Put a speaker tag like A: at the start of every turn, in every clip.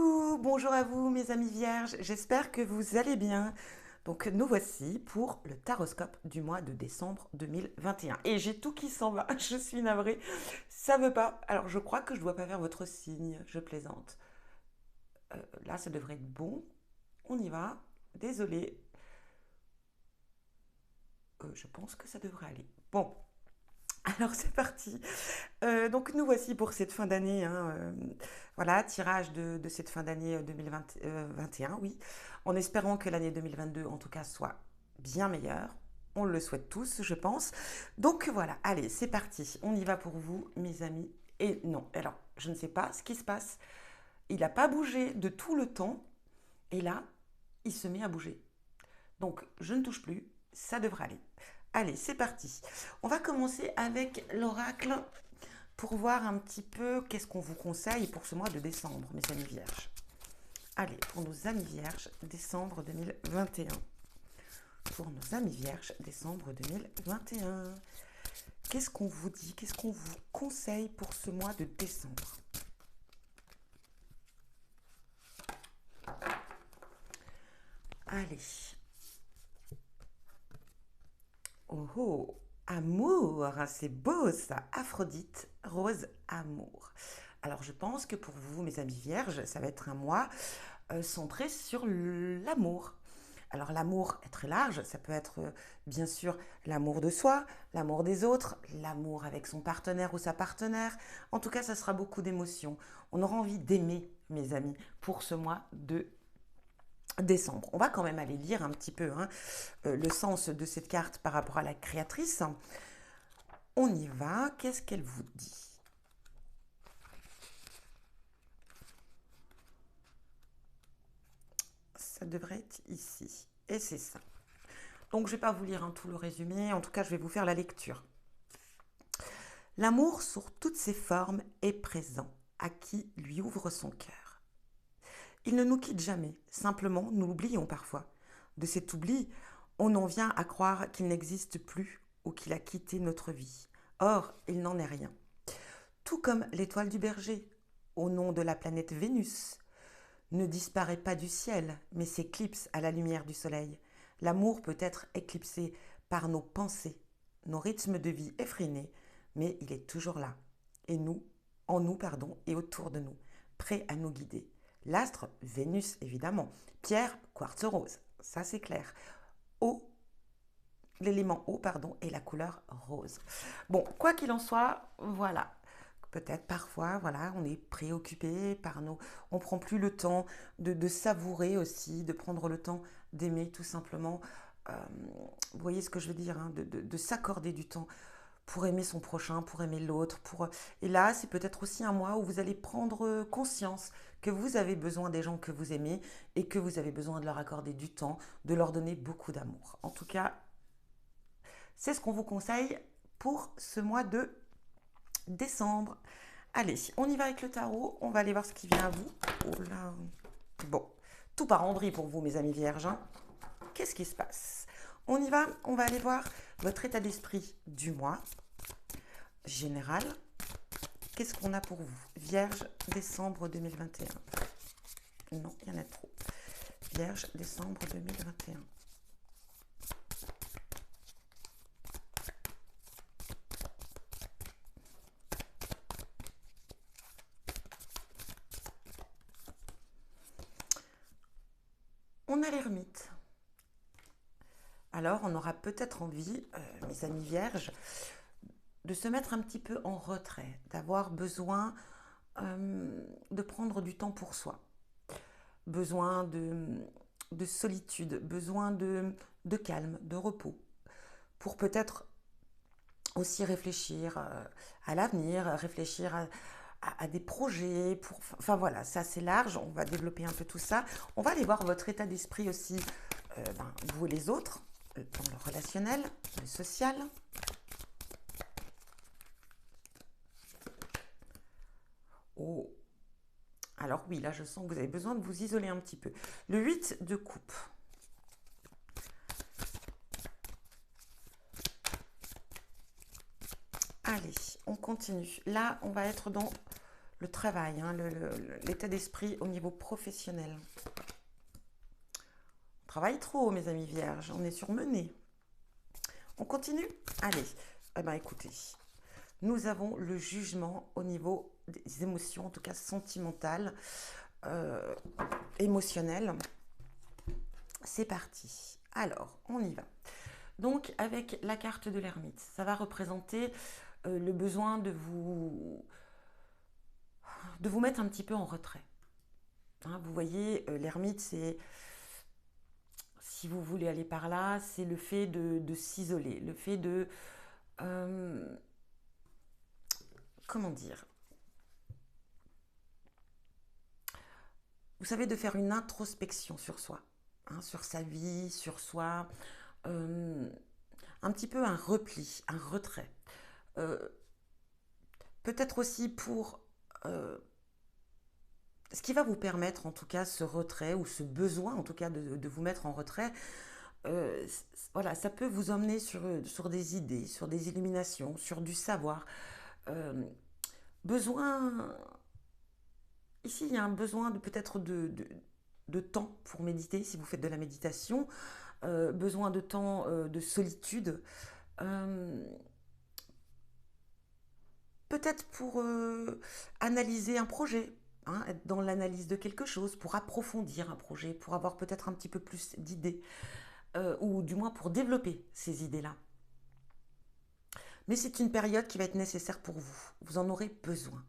A: Coucou, bonjour à vous mes amis vierges, j'espère que vous allez bien. Donc nous voici pour le taroscope du mois de décembre 2021. Et j'ai tout qui s'en va, je suis navrée, ça veut pas. Alors je crois que je dois pas faire votre signe, je plaisante. Là ça devrait être bon, on y va, désolée. Je pense que ça devrait aller. Bon, alors c'est parti. Donc nous voici pour cette fin d'année, hein, voilà, tirage de cette fin d'année 2021, oui, en espérant que l'année 2022 en tout cas soit bien meilleure. On le souhaite tous, je pense. Donc voilà, allez, c'est parti. On y va pour vous, mes amis. Et non, alors, je ne sais pas ce qui se passe. Il n'a pas bougé de tout le temps. Et là, il se met à bouger. Donc, je ne touche plus. Ça devrait aller. Allez, c'est parti. On va commencer avec l'oracle pour voir un petit peu qu'est-ce qu'on vous conseille pour ce mois de décembre, mes amis vierges. Allez, pour nos amis vierges, décembre 2021. Pour nos amis vierges, décembre 2021. Qu'est-ce qu'on vous dit? Qu'est-ce qu'on vous conseille pour ce mois de décembre? Allez. Oh oh, amour, c'est beau ça. Aphrodite, rose, amour. Alors je pense que pour vous, mes amis vierges, ça va être un mois centré sur l'amour. Alors l'amour est très large, ça peut être bien sûr l'amour de soi, l'amour des autres, l'amour avec son partenaire ou sa partenaire. En tout cas, ça sera beaucoup d'émotions. On aura envie d'aimer, mes amis, pour ce mois de décembre. On va quand même aller lire un petit peu, hein, le sens de cette carte par rapport à la créatrice. On y va. Qu'est-ce qu'elle vous dit? Ça devrait être ici. Et c'est ça. Donc je ne vais pas vous lire tout le résumé. En tout cas, je vais vous faire la lecture. L'amour sous toutes ses formes est présent à qui lui ouvre son cœur. Il ne nous quitte jamais. Simplement, nous l'oublions parfois. De cet oubli, on en vient à croire qu'il n'existe plus ou qu'il a quitté notre vie. Or, il n'en est rien. Tout comme l'étoile du berger, au nom de la planète Vénus, ne disparaît pas du ciel, mais s'éclipse à la lumière du soleil. L'amour peut être éclipsé par nos pensées, nos rythmes de vie effrénés, mais il est toujours là, et nous, en nous, pardon, et autour de nous, prêt à nous guider. L'astre, Vénus évidemment, pierre, quartz rose, ça c'est clair. Eau, l'élément eau, pardon, et la couleur rose. Bon, quoi qu'il en soit, voilà. Peut-être parfois, voilà, on est préoccupé par nos... On ne prend plus le temps de savourer aussi, de prendre le temps d'aimer tout simplement. Euh, vous voyez ce que je veux dire, hein, de s'accorder du temps pour aimer son prochain, pour aimer l'autre. Et là, c'est peut-être aussi un mois où vous allez prendre conscience que vous avez besoin des gens que vous aimez et que vous avez besoin de leur accorder du temps, de leur donner beaucoup d'amour. En tout cas, c'est ce qu'on vous conseille pour ce mois de décembre. Allez, on y va avec le tarot. On va aller voir ce qui vient à vous. Oh là. Bon, tout part en vrille pour vous, mes amis vierges, hein. Qu'est-ce qui se passe? On y va. On va aller voir votre état d'esprit du mois général. Qu'est-ce qu'on a pour vous? Vierge, décembre 2021. Non, il y en a trop. Vierge, décembre 2021. On a l'ermite. Alors, on aura peut-être envie, mes amis vierges, de se mettre un petit peu en retrait, d'avoir besoin de prendre du temps pour soi, besoin de solitude, besoin de calme, de repos, pour peut-être aussi réfléchir à l'avenir, réfléchir à des projets, enfin voilà, c'est assez large, on va développer un peu tout ça. On va aller voir votre état d'esprit aussi, vous et les autres, dans le relationnel, le social. Oh. Alors oui, là je sens que vous avez besoin de vous isoler un petit peu. Le 8 de coupe. Allez, on continue. Là, on va être dans le travail, hein, l'état d'esprit au niveau professionnel. On travaille trop, mes amis vierges, on est surmenés. On continue? Allez, eh ben écoutez, nous avons le jugement au niveau des émotions, en tout cas sentimentales, euh, émotionnelles. C'est parti. Alors, on y va. Donc, avec la carte de l'ermite, ça va représenter le besoin de vous mettre un petit peu en retrait. Hein, vous voyez, l'ermite, c'est, si vous voulez aller par là, c'est le fait de s'isoler, le fait de... euh, comment dire? Vous savez, de faire une introspection sur soi, hein, sur sa vie, sur soi, euh, un petit peu un repli, un retrait. Euh, Peut-être aussi pour ce qui va vous permettre, en tout cas, ce retrait ou ce besoin, en tout cas, de vous mettre en retrait. Voilà, ça peut vous emmener sur des idées, sur des illuminations, sur du savoir. Euh, Besoin, ici, il y a un besoin de peut-être de temps pour méditer, si vous faites de la méditation, besoin de temps de solitude, euh, peut-être pour analyser un projet, hein, être dans l'analyse de quelque chose, pour approfondir un projet, pour avoir peut-être un petit peu plus d'idées, ou du moins pour développer ces idées-là. Mais c'est une période qui va être nécessaire pour vous. Vous en aurez besoin.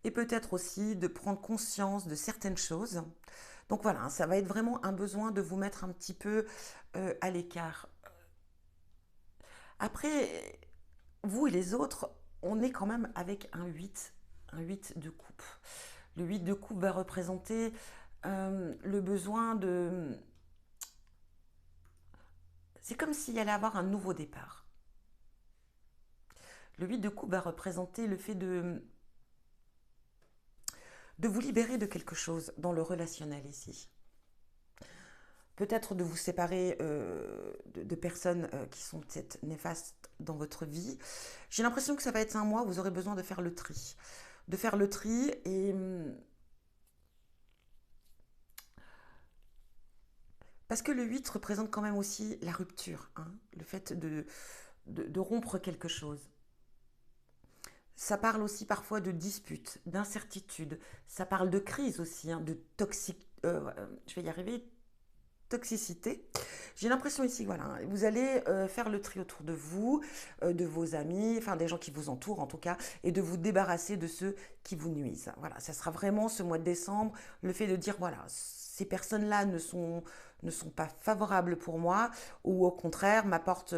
A: Et peut-être aussi de prendre conscience de certaines choses. Donc voilà, ça va être vraiment un besoin de vous mettre un petit peu à l'écart. Après, vous et les autres, on est quand même avec un 8 de coupe. Le 8 de coupe va représenter le besoin de... C'est comme s'il y allait avoir un nouveau départ. Le 8 de coupe va représenter le fait de vous libérer de quelque chose dans le relationnel ici. Peut-être de vous séparer de personnes qui sont peut-être néfastes dans votre vie. J'ai l'impression que ça va être un mois où vous aurez besoin de faire le tri. De faire le tri et... Parce que le 8 représente quand même aussi la rupture, hein, le fait de rompre quelque chose. Ça parle aussi parfois de disputes, d'incertitudes. Ça parle de crise aussi, hein, de toxique. Je vais y arriver. Toxicité. J'ai l'impression ici, voilà, hein, vous allez faire le tri autour de vous, de vos amis, enfin des gens qui vous entourent en tout cas, et de vous débarrasser de ceux qui vous nuisent. Voilà, ça sera vraiment ce mois de décembre, le fait de dire, voilà, ces personnes-là ne sont pas favorables pour moi, ou au contraire, m'apportent,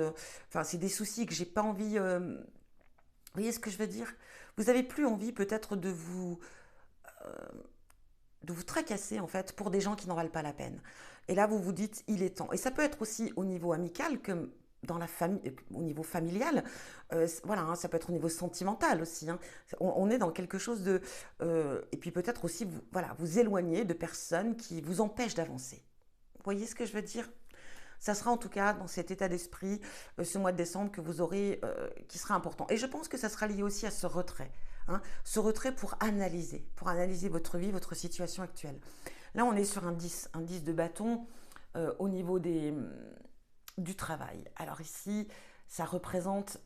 A: enfin, c'est des soucis que j'ai pas envie, vous voyez ce que je veux dire? Vous avez plus envie peut-être de vous tracasser en fait pour des gens qui n'en valent pas la peine. Et là, vous vous dites, il est temps. Et ça peut être aussi au niveau amical que dans la famille, au niveau familial. Voilà, hein, ça peut être au niveau sentimental aussi. Hein. On est dans quelque chose de... et puis peut-être aussi, vous, voilà, vous éloigner de personnes qui vous empêchent d'avancer. Vous voyez ce que je veux dire? Ça sera en tout cas dans cet état d'esprit ce mois de décembre que vous aurez, qui sera important. Et je pense que ça sera lié aussi à ce retrait. Hein, ce retrait pour analyser votre vie, votre situation actuelle. Là, on est sur un 10 de bâton au niveau du travail. Alors ici, ça représente,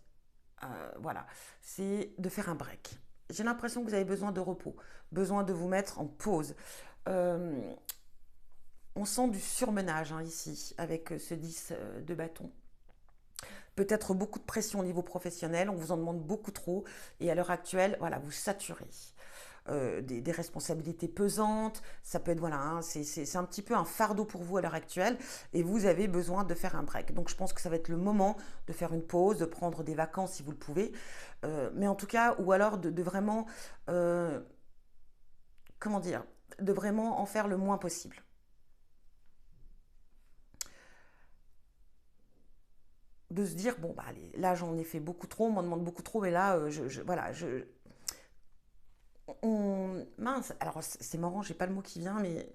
A: voilà, c'est de faire un break. J'ai l'impression que vous avez besoin de repos, besoin de vous mettre en pause. Euh, on sent du surmenage hein, ici, avec ce 10 de bâton. Peut-être beaucoup de pression au niveau professionnel, on vous en demande beaucoup trop, et à l'heure actuelle, voilà, vous saturez. Des responsabilités pesantes, ça peut être, voilà, hein, c'est un petit peu un fardeau pour vous à l'heure actuelle, et vous avez besoin de faire un break. Donc je pense que ça va être le moment de faire une pause, de prendre des vacances si vous le pouvez, mais en tout cas, ou alors de vraiment, euh, comment dire, de vraiment en faire le moins possible. De se dire bon bah allez, là j'en ai fait beaucoup trop, on m'en demande beaucoup trop, mais là voilà mince, alors c'est marrant, j'ai pas le mot qui vient, mais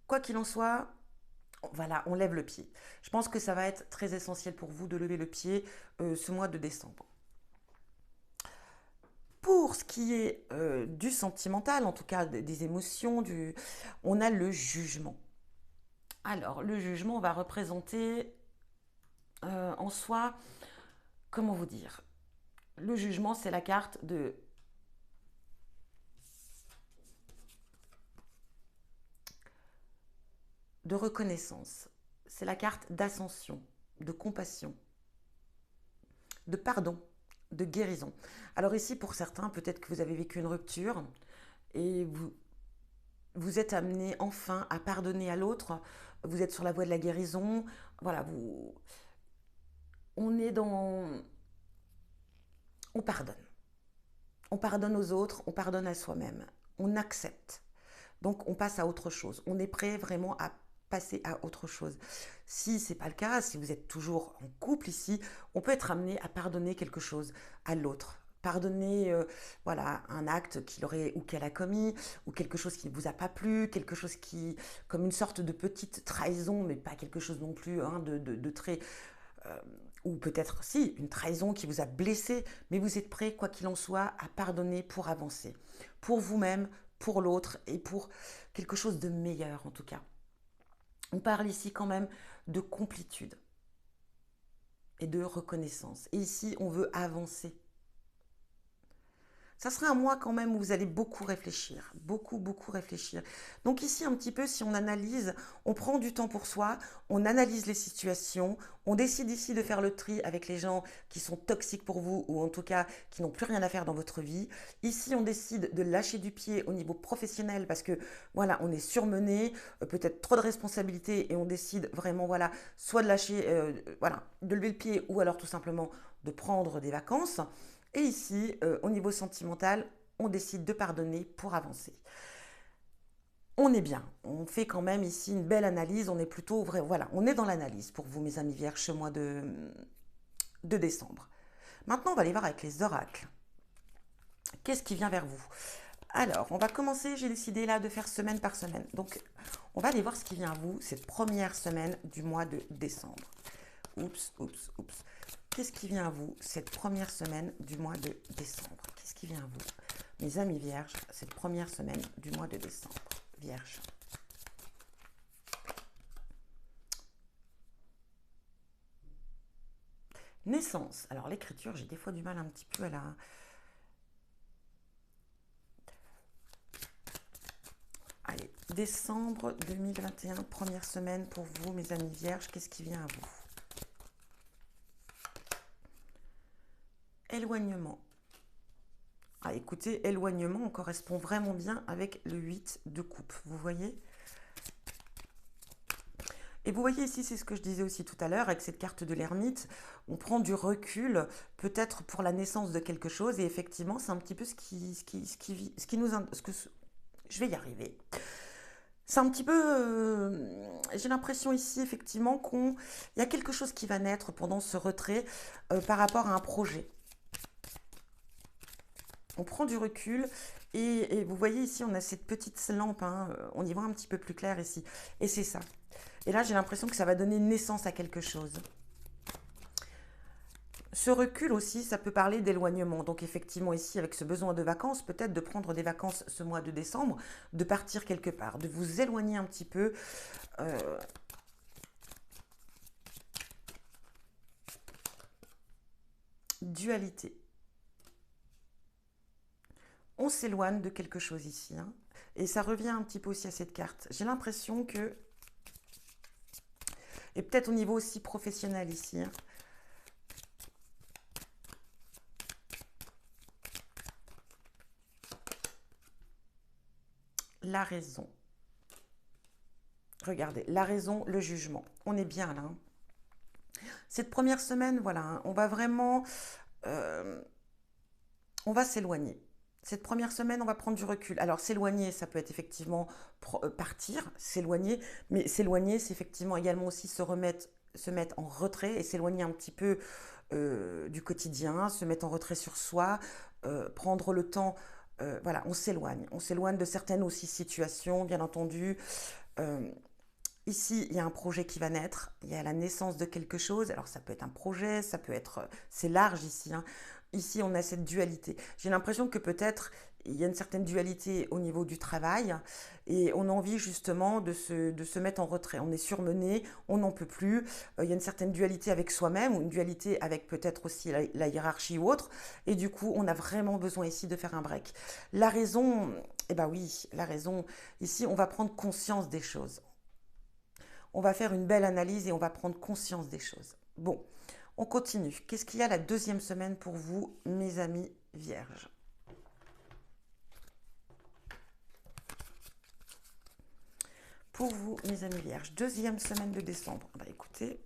A: quoi qu'il en soit, Voilà, on lève le pied. Je pense que ça va être très essentiel pour vous de lever le pied ce mois de décembre. Pour ce qui est du sentimental, en tout cas des émotions, on a le jugement. Alors, le jugement va représenter en soi, comment vous dire? Le jugement, c'est la carte de reconnaissance. C'est la carte d'ascension, de compassion, de pardon, de guérison. Alors ici, pour certains, peut-être que vous avez vécu une rupture et vous êtes amené enfin à pardonner à l'autre. Vous êtes sur la voie de la guérison. Voilà, on est dans... On pardonne. On pardonne aux autres, on pardonne à soi-même. On accepte. Donc on passe à autre chose. On est prêt vraiment à passer à autre chose. Si ce n'est pas le cas, si vous êtes toujours en couple ici, on peut être amené à pardonner quelque chose à l'autre. Pardonner voilà, un acte qu'il aurait ou qu'elle a commis, ou quelque chose qui ne vous a pas plu, quelque chose qui, comme une sorte de petite trahison, mais pas quelque chose non plus hein, de très euh, ou peut-être si, une trahison qui vous a blessé, mais vous êtes prêt, quoi qu'il en soit, à pardonner pour avancer. Pour vous-même, pour l'autre et pour quelque chose de meilleur en tout cas. On parle ici quand même de complétude et de reconnaissance. Et ici, on veut avancer. Ça sera un mois quand même où vous allez beaucoup réfléchir, beaucoup, beaucoup réfléchir. Donc ici, un petit peu, si on analyse, on prend du temps pour soi, on analyse les situations, on décide ici de faire le tri avec les gens qui sont toxiques pour vous ou en tout cas qui n'ont plus rien à faire dans votre vie. Ici, on décide de lâcher du pied au niveau professionnel parce que voilà, on est surmené, peut-être trop de responsabilités et on décide vraiment voilà, soit de lâcher, voilà, de lever le pied ou alors tout simplement de prendre des vacances. Et ici, au niveau sentimental, on décide de pardonner pour avancer. On est bien, on fait quand même ici une belle analyse, on est plutôt vrai, voilà, on est dans l'analyse pour vous mes amis vierges ce mois de décembre. Maintenant, on va aller voir avec les oracles. Qu'est-ce qui vient vers vous? Alors, on va commencer, j'ai décidé là de faire semaine par semaine. Donc, on va aller voir ce qui vient à vous cette première semaine du mois de décembre. Oups, oups, oups. Qu'est-ce qui vient à vous cette première semaine du mois de décembre? Qu'est-ce qui vient à vous, mes amis vierges, cette première semaine du mois de décembre? Vierge. Naissance. Alors l'écriture, j'ai des fois du mal un petit peu à la... Allez, décembre 2021, première semaine pour vous, mes amis vierges. Qu'est-ce qui vient à vous? Éloignement. Ah, écoutez, éloignement, on correspond vraiment bien avec le 8 de coupe. Vous voyez? Et vous voyez ici, c'est ce que je disais aussi tout à l'heure, avec cette carte de l'ermite, on prend du recul, peut-être pour la naissance de quelque chose, et effectivement, c'est un petit peu ce qui nous... je vais y arriver. C'est un petit peu... j'ai l'impression ici, effectivement, qu'il y a quelque chose qui va naître pendant ce retrait par rapport à un projet. On prend du recul et vous voyez ici, on a cette petite lampe, hein, on y voit un petit peu plus clair ici. Et c'est ça. Et là, j'ai l'impression que ça va donner naissance à quelque chose. Ce recul aussi, ça peut parler d'éloignement. Donc effectivement, ici, avec ce besoin de vacances, peut-être de prendre des vacances ce mois de décembre, de partir quelque part, de vous éloigner un petit peu. Dualité. On s'éloigne de quelque chose ici. Hein. Et ça revient un petit peu aussi à cette carte. J'ai l'impression que... Et peut-être au niveau aussi professionnel ici. Hein. La raison. Regardez, la raison, le jugement. On est bien là. Hein. Cette première semaine, voilà, hein, on va vraiment... on va s'éloigner. Cette première semaine, on va prendre du recul. Alors, s'éloigner, ça peut être effectivement partir, s'éloigner, mais s'éloigner, c'est effectivement également aussi se mettre en retrait et s'éloigner un petit peu du quotidien, se mettre en retrait sur soi, prendre le temps. Voilà, on s'éloigne. On s'éloigne de certaines aussi situations, bien entendu. Ici, il y a un projet qui va naître, il y a la naissance de quelque chose. Alors ça peut être un projet, ça peut être... C'est large ici, hein. Ici, on a cette dualité. J'ai l'impression que peut-être il y a une certaine dualité au niveau du travail et on a envie justement de se mettre en retrait. On est surmené, on n'en peut plus. Il y a une certaine dualité avec soi-même ou une dualité avec peut-être aussi la hiérarchie ou autre. Et du coup, on a vraiment besoin ici de faire un break. La raison, eh ben oui, la raison, ici, on va prendre conscience des choses. On va faire une belle analyse et on va prendre conscience des choses. Bon, on continue. Qu'est-ce qu'il y a la deuxième semaine pour vous, mes amis vierges? Pour vous, mes amis vierges, deuxième semaine de décembre. Bah, écoutez,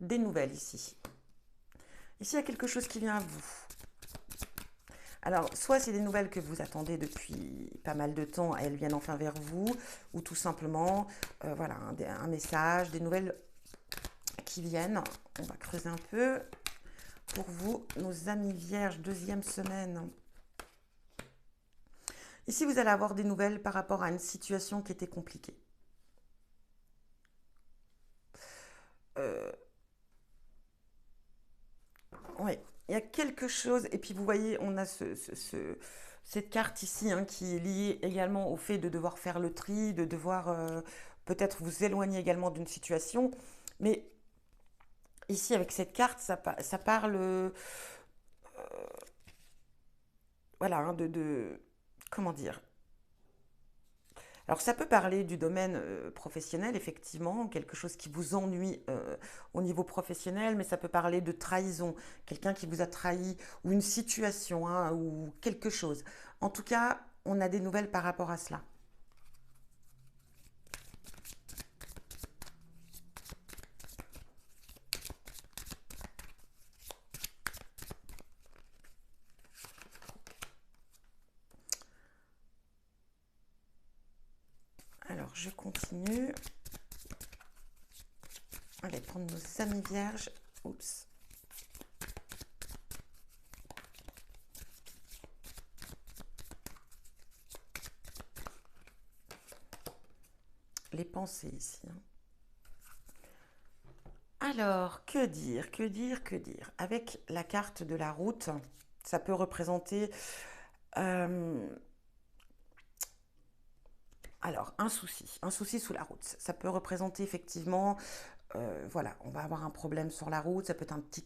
A: des nouvelles ici. Ici, il y a quelque chose qui vient à vous. Alors, soit c'est des nouvelles que vous attendez depuis pas mal de temps et elles viennent enfin vers vous, ou tout simplement, voilà, un message, des nouvelles qui viennent. On va creuser un peu. Pour vous, nos amis vierges, deuxième semaine. Ici, vous allez avoir des nouvelles par rapport à une situation qui était compliquée. Oui, il y a quelque chose, et puis vous voyez, on a cette carte ici hein, qui est liée également au fait de devoir faire le tri, de devoir peut-être vous éloigner également d'une situation. Mais ici, avec cette carte, ça parle voilà, hein, comment dire. Alors ça peut parler du domaine professionnel, effectivement, quelque chose qui vous ennuie au niveau professionnel, mais ça peut parler de trahison, quelqu'un qui vous a trahi, ou une situation, hein, ou quelque chose. En tout cas, on a des nouvelles par rapport à cela. Alors, je continue. Allez, prendre nos amis vierges. Oups. Les pensées ici. Hein. Alors, que dire, que dire, que dire? Avec la carte de la route, ça peut représenter euh, alors un souci sous la route. Ça peut représenter effectivement, voilà, on va avoir un problème sur la route, ça peut être un petit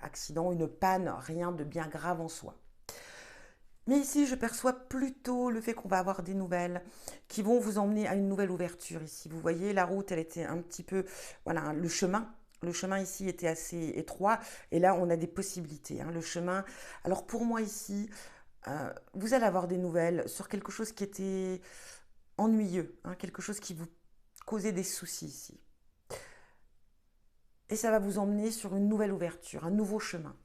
A: accident, une panne, rien de bien grave en soi. Mais ici, je perçois plutôt le fait qu'on va avoir des nouvelles qui vont vous emmener à une nouvelle ouverture ici. Vous voyez, la route, elle était un petit peu, voilà, le chemin. Le chemin ici était assez étroit et là, on a des possibilités. Hein. Le chemin, alors pour moi ici, vous allez avoir des nouvelles sur quelque chose qui était ennuyeux, hein, quelque chose qui vous causait des soucis ici. Et ça va vous emmener sur une nouvelle ouverture, un nouveau chemin.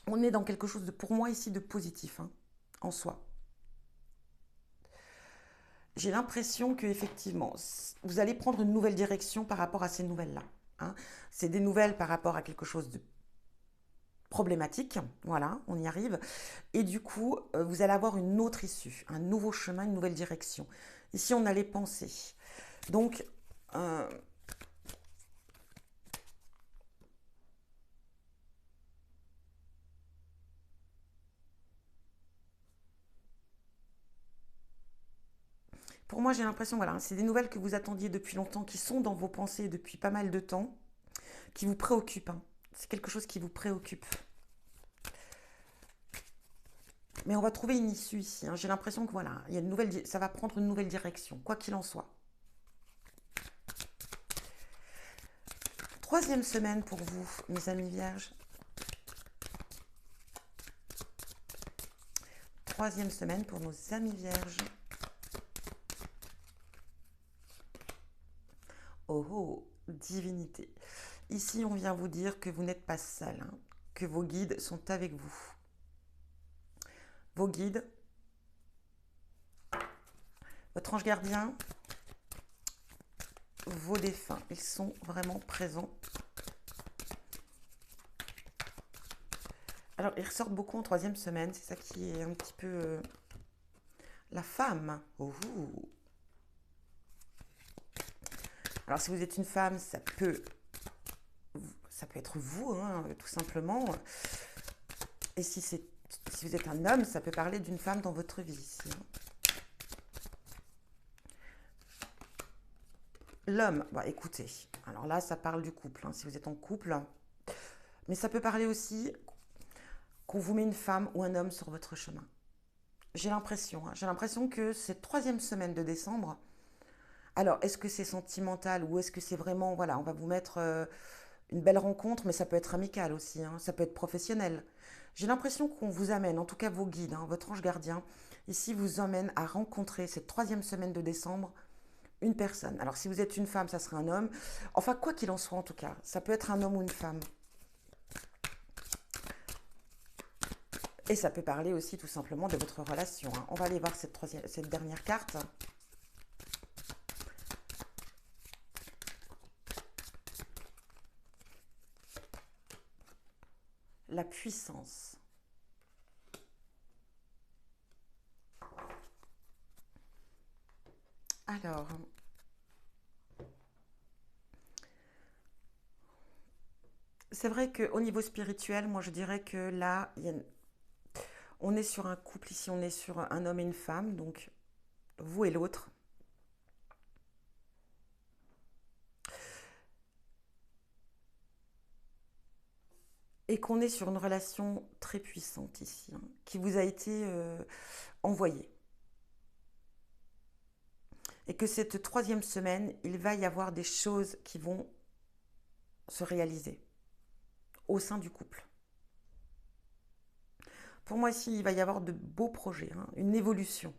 A: On est dans quelque chose de, pour moi ici, de positif hein, en soi. J'ai l'impression que effectivement, vous allez prendre une nouvelle direction par rapport à ces nouvelles-là. Hein. C'est des nouvelles par rapport à quelque chose de problématique, voilà, on y arrive. Et du coup, vous allez avoir une autre issue, un nouveau chemin, une nouvelle direction. Ici, on a les pensées. Donc, pour moi, j'ai l'impression, voilà, c'est des nouvelles que vous attendiez depuis longtemps, qui sont dans vos pensées depuis pas mal de temps, qui vous préoccupent. Hein. C'est quelque chose qui vous préoccupe. Mais on va trouver une issue ici. Hein. J'ai l'impression que voilà, il y a une nouvelle, ça va prendre une nouvelle direction, quoi qu'il en soit. Troisième semaine pour vous, mes amis vierges. Troisième semaine pour nos amis vierges. Oh oh, divinité. Ici, on vient vous dire que vous n'êtes pas seul, hein, que vos guides sont avec vous. Vos guides, votre ange gardien, vos défunts, ils sont vraiment présents. Alors, ils ressortent beaucoup en troisième semaine, c'est ça qui est un petit peu la femme. Oh, Alors, si vous êtes une femme, ça peut être vous, hein, tout simplement. Et si vous êtes un homme, ça peut parler d'une femme dans votre vie ici, hein. L'homme, bah écoutez, alors là, ça parle du couple, hein, si vous êtes en couple. Mais ça peut parler aussi qu'on vous met une femme ou un homme sur votre chemin. J'ai l'impression que cette troisième semaine de décembre, alors est-ce que c'est sentimental ou est-ce que c'est vraiment, voilà, on va vous mettre une belle rencontre, mais ça peut être amical aussi, hein, ça peut être professionnel. J'ai l'impression qu'on vous amène, en tout cas vos guides, hein, votre ange gardien, ici vous emmène à rencontrer cette troisième semaine de décembre une personne. Alors si vous êtes une femme, ça sera un homme. Enfin, quoi qu'il en soit en tout cas, ça peut être un homme ou une femme. Et ça peut parler aussi tout simplement de votre relation, hein. On va aller voir cette dernière carte. La puissance. Alors, c'est vrai qu'au niveau spirituel, moi je dirais que là, on est sur un couple ici, on est sur un homme et une femme, donc vous et l'autre. Et qu'on est sur une relation très puissante ici, hein, qui vous a été envoyée. Et que cette troisième semaine, il va y avoir des choses qui vont se réaliser au sein du couple. Pour moi, ici, il va y avoir de beaux projets, hein, une évolution.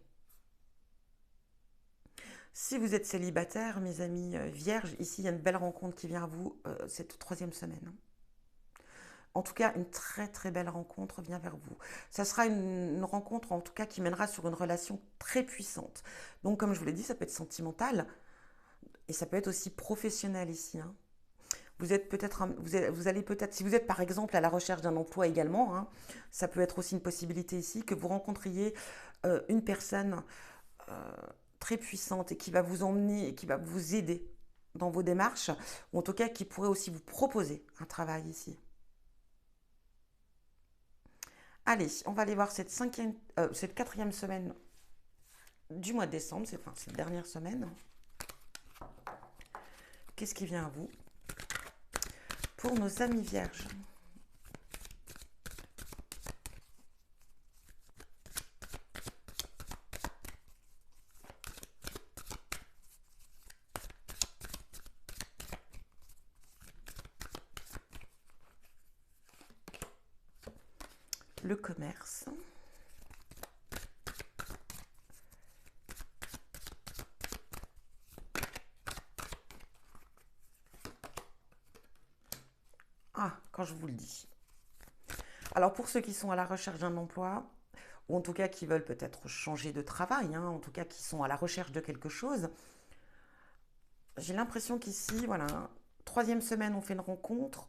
A: Si vous êtes célibataire, mes amis vierges, ici, il y a une belle rencontre qui vient à vous cette troisième semaine, hein. En tout cas, une très très belle rencontre vient vers vous. Ça sera une rencontre en tout cas qui mènera sur une relation très puissante. Donc comme je vous l'ai dit, ça peut être sentimental et ça peut être aussi professionnel ici, hein. Vous êtes peut-être, vous allez peut-être, si vous êtes par exemple à la recherche d'un emploi également, hein, ça peut être aussi une possibilité ici que vous rencontriez une personne euh, très puissante et qui va vous emmener et qui va vous aider dans vos démarches, ou en tout cas qui pourrait aussi vous proposer un travail ici. Allez, on va aller voir cette quatrième semaine du mois de décembre, enfin, cette dernière semaine. Qu'est-ce qui vient à vous pour nos amis vierges? Le commerce. Ah, quand je vous le dis. Alors pour ceux qui sont à la recherche d'un emploi, ou en tout cas qui veulent peut-être changer de travail, hein, en tout cas qui sont à la recherche de quelque chose, j'ai l'impression qu'ici, voilà, troisième semaine, on fait une rencontre.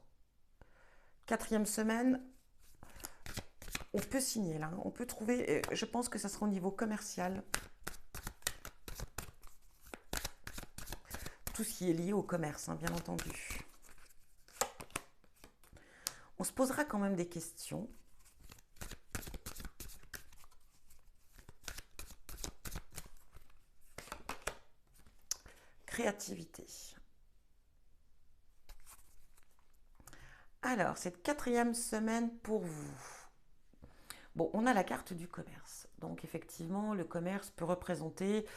A: Quatrième semaine, on peut signer là, on peut trouver, je pense que ça sera au niveau commercial. Tout ce qui est lié au commerce, hein, bien entendu. On se posera quand même des questions. Créativité. Alors, cette quatrième semaine pour vous. Bon, on a la carte du commerce. Donc, effectivement, le commerce peut représenter,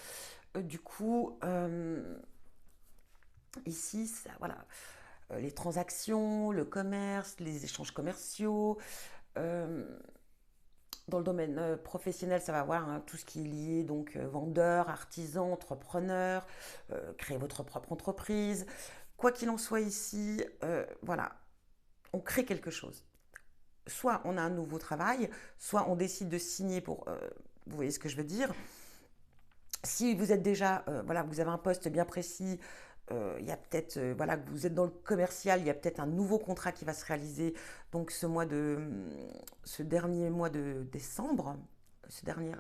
A: du coup, ici, ça, voilà, les transactions, le commerce, les échanges commerciaux. euh, Dans le domaine professionnel, ça va avoir hein, tout ce qui est lié, donc vendeur, artisan, entrepreneur, créer votre propre entreprise. Quoi qu'il en soit ici, voilà, on crée quelque chose. Soit on a un nouveau travail, soit on décide de signer pour... vous voyez ce que je veux dire? Si vous êtes déjà, voilà, vous avez un poste bien précis, il y a peut-être, voilà, que vous êtes dans le commercial, il y a peut-être un nouveau contrat qui va se réaliser. Donc ce dernier mois de décembre, ce dernier,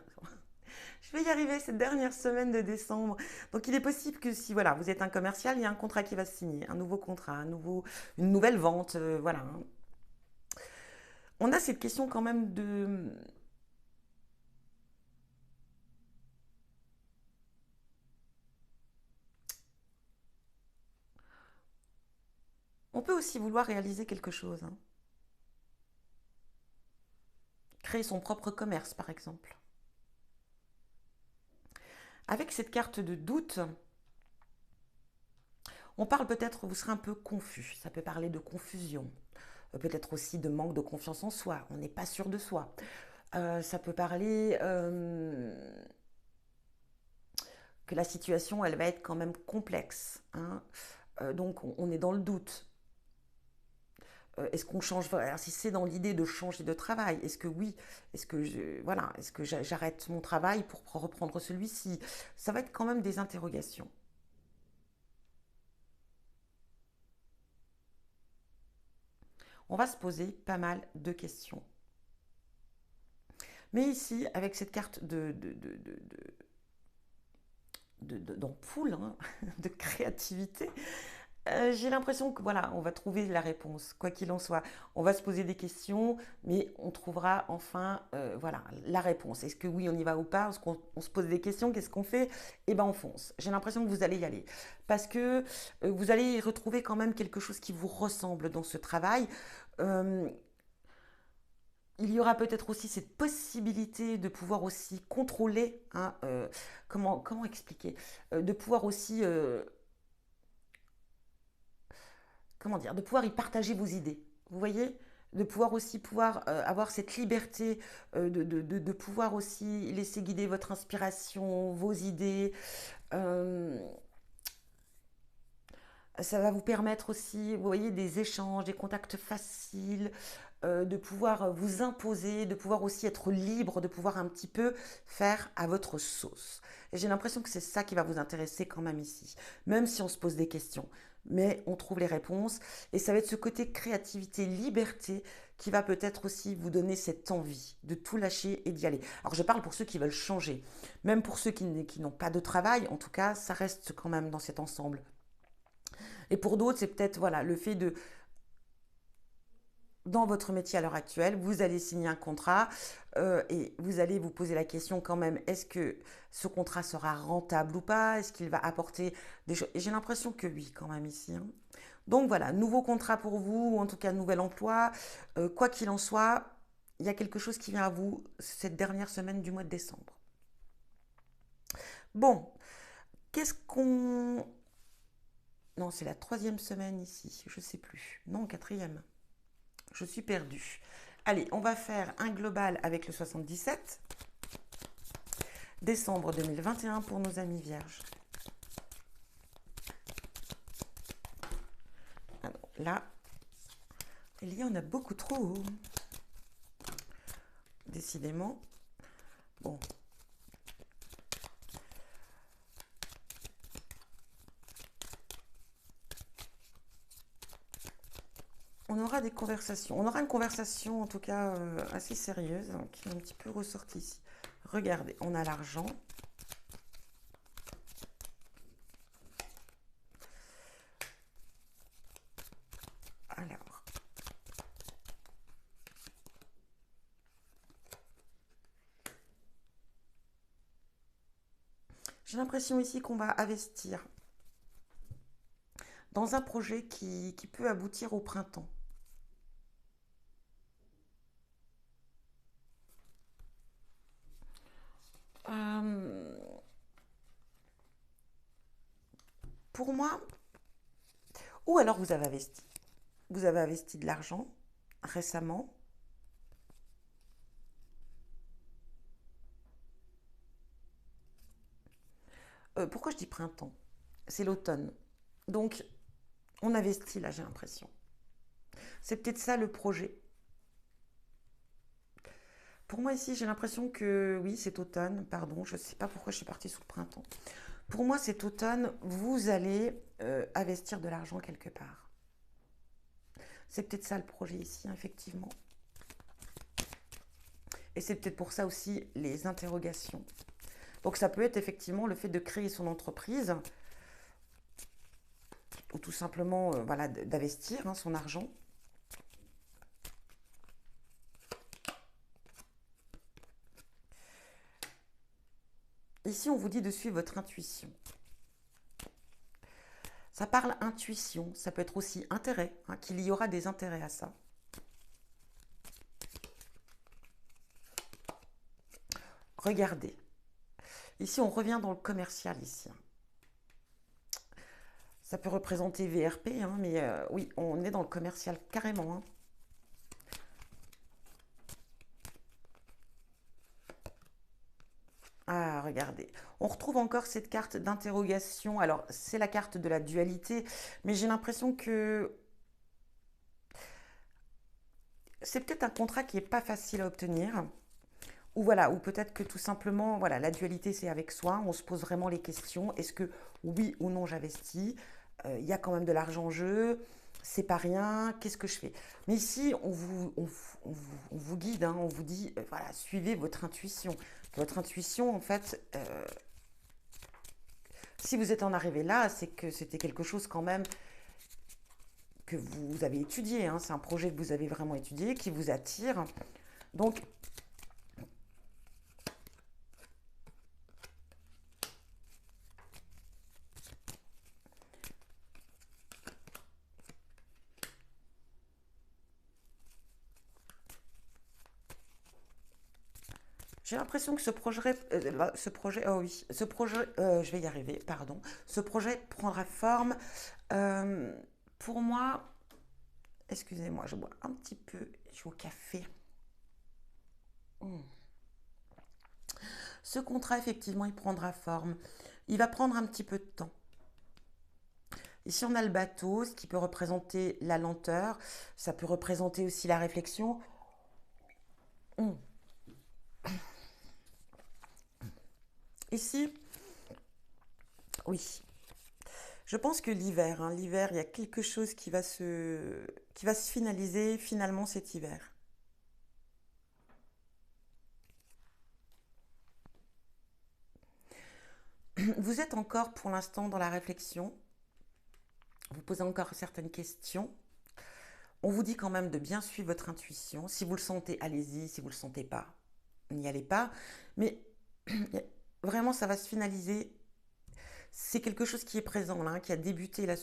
A: Je vais y arriver cette dernière semaine de décembre. Donc il est possible que si voilà, vous êtes un commercial, il y a un contrat qui va se signer, un nouveau contrat, une nouvelle vente, voilà. On a cette question quand même de... On peut aussi vouloir réaliser quelque chose, hein. Créer son propre commerce, par exemple. Avec cette carte de doute, on parle peut-être, vous serez un peu confus. Ça peut parler de confusion, peut-être aussi de manque de confiance en soi. On n'est pas sûr de soi. Ça peut parler que la situation, elle va être quand même complexe, hein. Donc, on est dans le doute. Est-ce qu'on change, alors si c'est dans l'idée de changer de travail, est-ce que oui, voilà, est-ce que j'arrête mon travail pour reprendre celui-ci? Ça va être quand même des interrogations. On va se poser pas mal de questions. Mais ici, avec cette carte d'ampoule, hein, de créativité, j'ai l'impression que voilà, on va trouver la réponse, quoi qu'il en soit. On va se poser des questions, mais on trouvera enfin voilà, la réponse. Est-ce que oui, on y va ou pas? Est-ce qu'on on se pose des questions? Qu'est-ce qu'on fait? Eh ben, on fonce. J'ai l'impression que vous allez y aller. Parce que vous allez y retrouver quand même quelque chose qui vous ressemble dans ce travail. Euh, il y aura peut-être aussi cette possibilité de pouvoir aussi contrôler, hein, comment expliquer, de pouvoir aussi comment dire, de pouvoir y partager vos idées. Vous voyez, de pouvoir aussi pouvoir avoir cette liberté de pouvoir aussi laisser guider votre inspiration, vos idées. Euh, Ça va vous permettre aussi, vous voyez, des échanges, des contacts faciles, de pouvoir vous imposer, de pouvoir aussi être libre, de pouvoir un petit peu faire à votre sauce. Et j'ai l'impression que c'est ça qui va vous intéresser quand même ici, même si on se pose des questions. Mais on trouve les réponses et ça va être ce côté créativité, liberté qui va peut-être aussi vous donner cette envie de tout lâcher et d'y aller. Alors je parle pour ceux qui veulent changer, même pour ceux qui n'ont pas de travail, en tout cas, ça reste quand même dans cet ensemble. Et pour d'autres, c'est peut-être voilà, le fait de, dans votre métier à l'heure actuelle, vous allez signer un contrat et vous allez vous poser la question quand même, est-ce que ce contrat sera rentable ou pas? Est-ce qu'il va apporter des choses? Et j'ai l'impression que oui, quand même ici, hein. Donc voilà, nouveau contrat pour vous, ou en tout cas nouvel emploi. Quoi qu'il en soit, il y a quelque chose qui vient à vous cette dernière semaine du mois de décembre. Bon, qu'est-ce qu'on... Non, c'est la troisième semaine ici, je ne sais plus. Non, quatrième. Je suis perdue. Allez, on va faire un global avec le 77. Décembre 2021 pour nos amis vierges. Alors là, il y en a beaucoup trop. Décidément. Bon. On aura des conversations. On aura une conversation en tout cas assez sérieuse, hein, qui est un petit peu ressortie ici. Regardez, on a l'argent. Alors, j'ai l'impression ici qu'on va investir dans un projet qui peut aboutir au printemps. Euh, pour moi, ou alors vous avez investi. Vous avez investi de l'argent récemment. Pourquoi je dis printemps? C'est l'automne. Donc, on investit là, j'ai l'impression. C'est peut-être ça le projet. Pour moi ici, j'ai l'impression que oui, c'est automne, pardon, je ne sais pas pourquoi je suis partie sous le printemps. Pour moi, cet automne, vous allez investir de l'argent quelque part. C'est peut-être ça le projet ici, effectivement. Et c'est peut-être pour ça aussi les interrogations. Donc ça peut être effectivement le fait de créer son entreprise ou tout simplement voilà, d'investir son argent. Ici, on vous dit de suivre votre intuition. Ça parle intuition, ça peut être aussi intérêt, qu'il y aura des intérêts à ça. Regardez. Ici, on revient dans le commercial ici. Ça peut représenter VRP, mais oui, on est dans le commercial carrément. Ah, regardez. On retrouve encore cette carte d'interrogation. Alors, c'est la carte de la dualité, mais j'ai l'impression que c'est peut-être un contrat qui n'est pas facile à obtenir. Ou voilà, ou peut-être que tout simplement, voilà, la dualité c'est avec soi, on se pose vraiment les questions, est-ce que oui ou non j'investis? Il y a quand même de l'argent en jeu, c'est pas rien, qu'est-ce que je fais? Mais ici, on vous guide, on vous dit, voilà, suivez votre intuition. Votre intuition, en fait, si vous êtes en arrivé là, c'est que c'était quelque chose quand même que vous avez étudié, c'est un projet que vous avez vraiment étudié, qui vous attire. Donc, j'ai l'impression que oh oui, ce projet, je vais y arriver, pardon. Ce projet prendra forme. euh, pour moi, excusez-moi, je bois un petit peu, je suis au café. Hmm. Ce contrat, effectivement, il prendra forme. Il va prendre un petit peu de temps. Ici, on a le bateau, ce qui peut représenter la lenteur. Ça peut représenter aussi la réflexion. Hmm. Ici, oui, je pense que l'hiver, il y a quelque chose qui va se finaliser finalement cet hiver. Vous êtes encore pour l'instant dans la réflexion, vous posez encore certaines questions. On vous dit quand même de bien suivre votre intuition. Si vous le sentez, allez-y. Si vous ne le sentez pas, n'y allez pas. Mais vraiment, ça va se finaliser. C'est quelque chose qui est présent là, qui a débuté là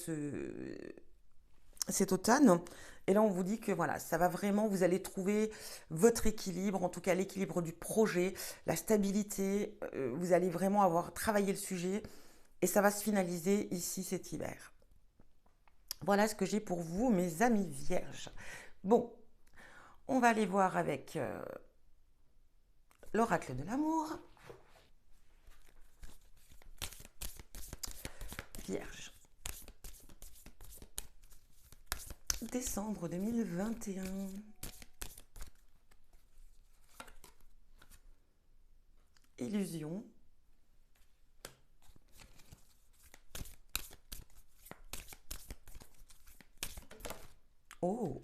A: cet automne. Et là, on vous dit que voilà, ça va vraiment, vous allez trouver votre équilibre, en tout cas l'équilibre du projet, la stabilité. Vous allez vraiment avoir travaillé le sujet et ça va se finaliser ici cet hiver. Voilà ce que j'ai pour vous, mes amis vierges. Bon, on va aller voir avec l'oracle de l'amour. Vierge. Décembre 2021. Illusion. Oh.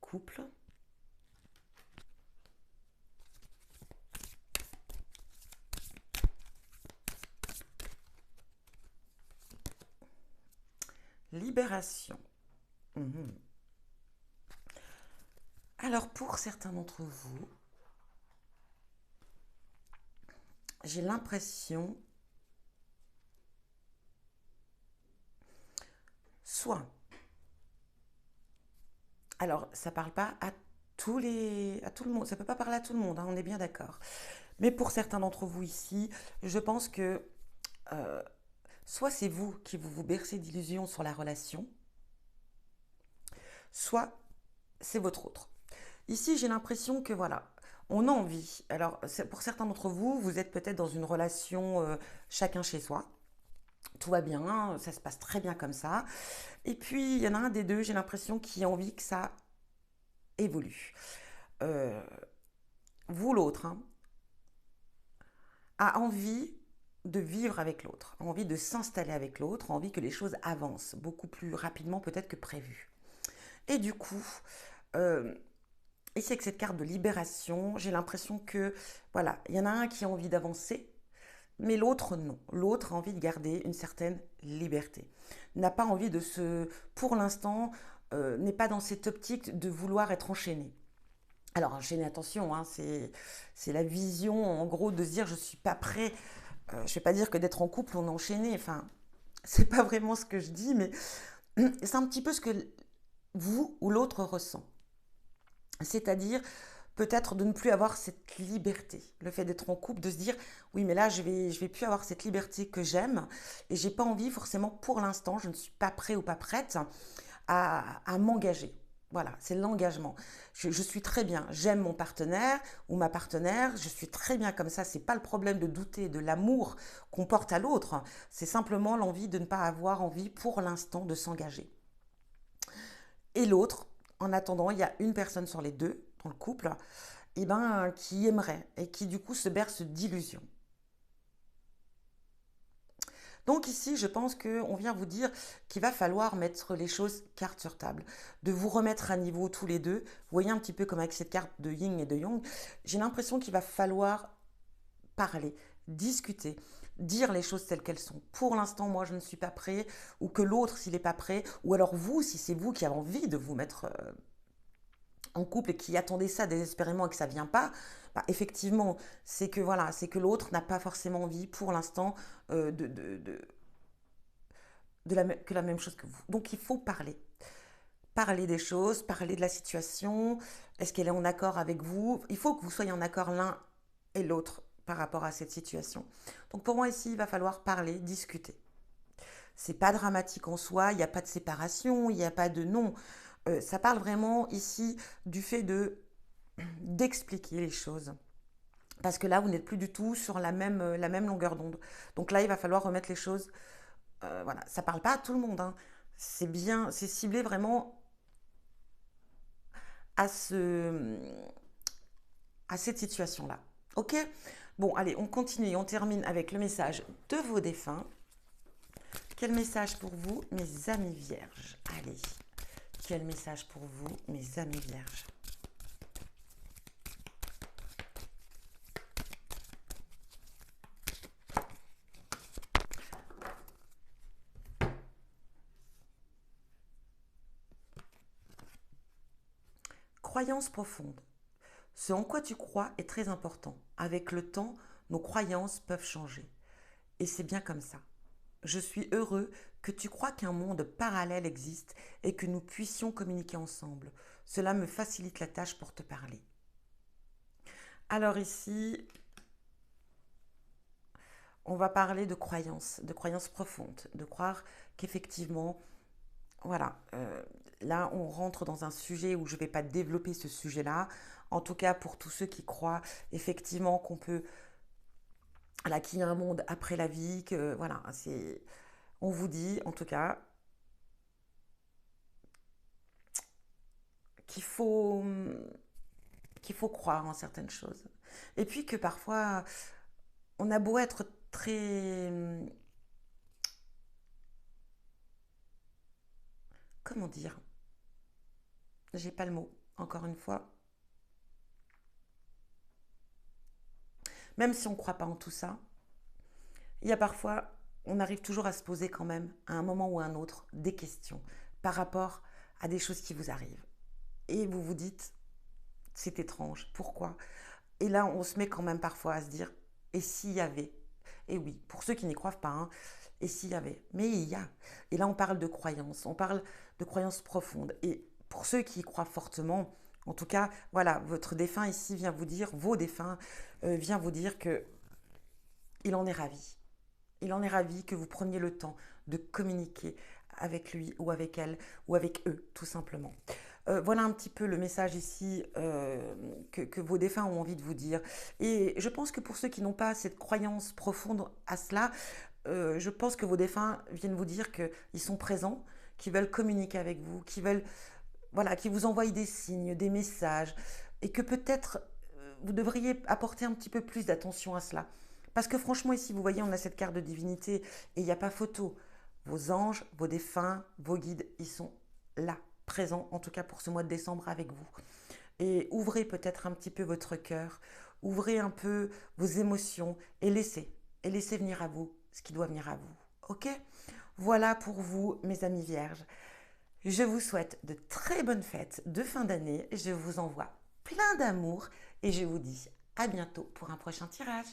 A: Couple. Libération. Mhm. Alors pour certains d'entre vous, j'ai l'impression soit, alors ça parle pas à à tout le monde, ça peut pas parler à tout le monde, on est bien d'accord. Mais pour certains d'entre vous ici, je pense que euh, soit c'est vous qui vous bercez d'illusions sur la relation, soit c'est votre autre. Ici, j'ai l'impression que voilà, on a envie. Alors, pour certains d'entre vous, vous êtes peut-être dans une relation chacun chez soi. Tout va bien, ça se passe très bien comme ça. Et puis, il y en a un des deux, j'ai l'impression, qui a envie que ça évolue. Euh, vous, l'autre, a envie de vivre avec l'autre, a envie de s'installer avec l'autre, a envie que les choses avancent beaucoup plus rapidement peut-être que prévu. Et du coup, euh, Ici, avec cette carte de libération, j'ai l'impression que, voilà, il y en a un qui a envie d'avancer, mais l'autre, non. L'autre a envie de garder une certaine liberté. N'a pas envie de se, pour l'instant, n'est pas dans cette optique de vouloir être enchaîné. Alors, enchaîné, attention, hein, c'est la vision, en gros, de se dire je suis pas prêt. Je ne vais pas dire que d'être en couple, on est enchaîné. Enfin, c'est pas vraiment ce que je dis, mais c'est un petit peu ce que vous ou l'autre ressent. C'est-à-dire peut-être de ne plus avoir cette liberté. Le fait d'être en couple, de se dire oui, mais là, je vais plus avoir cette liberté que j'aime et j'ai pas envie forcément pour l'instant, je ne suis pas prêt ou pas prête à m'engager. Voilà, c'est l'engagement. Je suis très bien, j'aime mon partenaire ou ma partenaire, je suis très bien comme ça. C'est pas le problème de douter de l'amour qu'on porte à l'autre, c'est simplement l'envie de ne pas avoir envie pour l'instant de s'engager. Et l'autre, en attendant, il y a une personne sur les deux dans le couple, et ben, qui aimerait et qui du coup se berce d'illusions. Donc ici, je pense qu'on vient vous dire qu'il va falloir mettre les choses carte sur table, de vous remettre à niveau tous les deux. Vous voyez un petit peu comme avec cette carte de Yin et de Yang, j'ai l'impression qu'il va falloir parler, discuter, dire les choses telles qu'elles sont. Pour l'instant, moi, je ne suis pas prêt, ou que l'autre, s'il n'est pas prêt, ou alors vous, si c'est vous qui avez envie de vous mettre en couple et qui attendez ça désespérément et que ça ne vient pas, bah, effectivement, c'est que voilà, c'est que l'autre n'a pas forcément envie pour l'instant que la même chose que vous. Donc il faut parler. Parler des choses, parler de la situation. Est-ce qu'elle est en accord avec vous? Il faut que vous soyez en accord l'un et l'autre par rapport à cette situation. Donc pour moi ici, il va falloir parler, discuter. C'est pas dramatique en soi, il n'y a pas de séparation, il n'y a pas de non. Ça parle vraiment ici du fait d'expliquer les choses. Parce que là, vous n'êtes plus du tout sur la même longueur d'onde. Donc là, il va falloir remettre les choses. Voilà, ça parle pas à tout le monde, hein. C'est bien, c'est ciblé vraiment à à cette situation-là. Ok. Bon, allez, on continue et on termine avec le message de vos défunts. Quel message pour vous, mes amis vierges? Allez, quel message pour vous, mes amis vierges? Croyance profonde. Ce en quoi tu crois est très important. Avec le temps, nos croyances peuvent changer. Et c'est bien comme ça. Je suis heureux que tu crois qu'un monde parallèle existe et que nous puissions communiquer ensemble. Cela me facilite la tâche pour te parler. Alors ici, on va parler de croyances profondes, de croire qu'effectivement, voilà, là on rentre dans un sujet où je ne vais pas développer ce sujet-là. En tout cas, pour tous ceux qui croient effectivement qu'on peut, là, qu'il y a un monde après la vie, que voilà, c'est, on vous dit en tout cas qu'il faut, qu'il faut croire en certaines choses. Et puis que parfois, on a beau être très, comment dire, j'ai pas le mot, encore une fois, même si on ne croit pas en tout ça, il y a parfois, on arrive toujours à se poser quand même, à un moment ou à un autre, des questions par rapport à des choses qui vous arrivent. Et vous vous dites, c'est étrange, pourquoi? Et là, on se met quand même parfois à se dire, et s'il y avait? Et oui, pour ceux qui n'y croient pas, hein, et s'il y avait? Mais il y a. Et là, on parle de croyances, on parle de croyances profondes. Et pour ceux qui y croient fortement, en tout cas, voilà, votre défunt ici vient vous dire, vos défunts vient vous dire que il en est ravi. Il en est ravi que vous preniez le temps de communiquer avec lui ou avec elle ou avec eux, tout simplement. Voilà un petit peu le message ici que vos défunts ont envie de vous dire. Et je pense que pour ceux qui n'ont pas cette croyance profonde à cela, je pense que vos défunts viennent vous dire qu'ils sont présents, qu'ils veulent communiquer avec vous, qu'ils veulent, voilà, qu'ils vous envoient des signes, des messages, et que peut-être vous devriez apporter un petit peu plus d'attention à cela. Parce que franchement, ici, vous voyez, on a cette carte de divinité et il n'y a pas photo. Vos anges, vos défunts, vos guides, ils sont là, présents, en tout cas pour ce mois de décembre avec vous. et ouvrez peut-être un petit peu votre cœur, ouvrez un peu vos émotions et laissez venir à vous ce qui doit venir à vous. Ok? Voilà pour vous, mes amis vierges. Je vous souhaite de très bonnes fêtes de fin d'année. Je vous envoie plein d'amour et je vous dis à bientôt pour un prochain tirage.